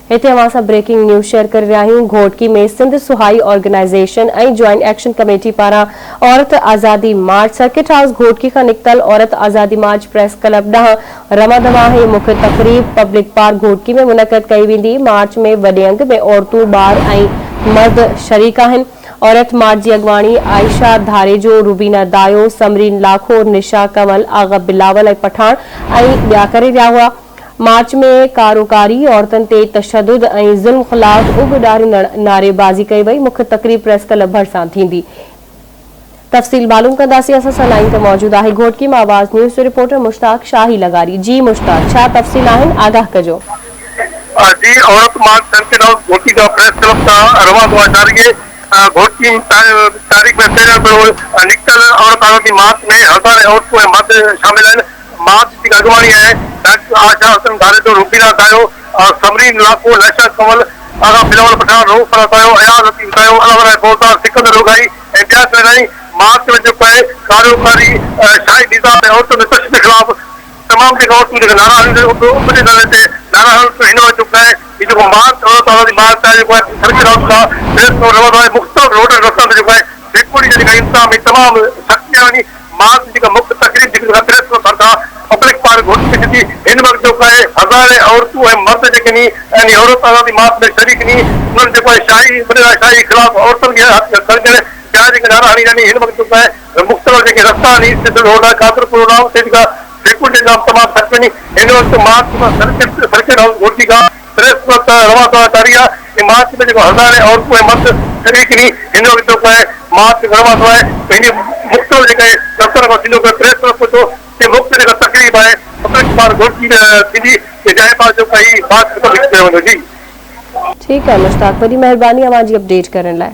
इतने अवां सां ब्रेकिंग न्यूज़ शेयर कर रहा हूँ। घोटकी में सिंध सुहाई ऑर्गेनाइजेशन और ज्वाइंट एक्शन कमेटी पारा औरत आज़ादी मार्च सर्किट हाउस घोटकी का निकतल औरत आज़ादी मार्च प्रेस क्लब ॾांहुं रमदवा है मुख्य तकरीब पब्लिक पार्क घोटकी में मुनक़द कई वेंदी। मार्च में वॾे अंग में औरतूं ॿार ऐं मर्द शरीक आहिनि। औरत मार्च की अगवानी आयशा धारेजो, रुबीना दायो, समरीन लाखो, निशा कंवल, आगा बिलावल पठान ॿिया करे रहा हुआ। मार्च में कारोकारी औरतन ते तशद्दुद ऐं ज़ुल्म खिलाफ उगडारी नारेबाजी कई वई। मुख्य तकरीब प्रेस क्लब भरसां थींदी। तफ़सील मालूम कंदासीं। असां सां लाइन ते मौजूद आहे घोटकी में आवाज़ न्यूज़ रिपोर्टर मुश्ताक शाही लगारी। जी मुश्ताक, छा तफ़सील आहिनि, आगाह कजो। जी, औरत मार्च सर्किट हाउस घोटकी का प्रेस क्लब का रवा हुआ जारी घोटकी तारीख में निकल औरत आज़ादी मार्च में हज़ार औरतों मर्द शामिल हैं। मार्च की अगवानी है आशा हसन धारेजो, रुबीना दायो, समरीन लाखो, नशा कंवल, आगा बिलावल पठान, रऊफ दायो, अयाज लतीफ दायो, अलवर बोलदार, सिकंदर रोगाई ऐं ॿिया रही। मार्च में जो है कारोकारी शाही निज़ाम में औरतों के तशद्दुद के खिलाफ तमाम औरतों के नारा नारा इन चुका है। ये मार्च औरत आज़ादी मार्च है सर्किट हाउस का प्रेस मुख्तलिफ रोड रस्ता में जो है बिल्कुल इंतजाम तमाम सख्ती यानी मार्च की मुख्य तकरीब प्रेस भरता पब्लिक पार्क घोटकी थी। इन वक्त जो है हज़ारे औरतूं मर्द यानी औरत आज़ादी मार्च में शरीक नी उन शाही शाही खिलाफ औरतों के नारा हणी यानी इन वक्त जो है मुख्तलिफ रस्ता रोड है कादरपुर बिल्कुल तमाम सख्त इन वक्त मार्च सर्किट हाउस घोटकी का प्रेस रवा जारी है। मार्च में जो हज़ारे औरतूं मर्द शरीक नी इन वक्त जो है मार्च रवा है मुख्तलिफ दफ्तर को प्रेस पहुंचो मुख्य तकरीब है पब्लिक पार्क घोटकी थी जाए पास जो कई बात जी। ठीक है मुश्ताक, बड़ी मेहरबानी अवां जी अपडेट करण लाइ।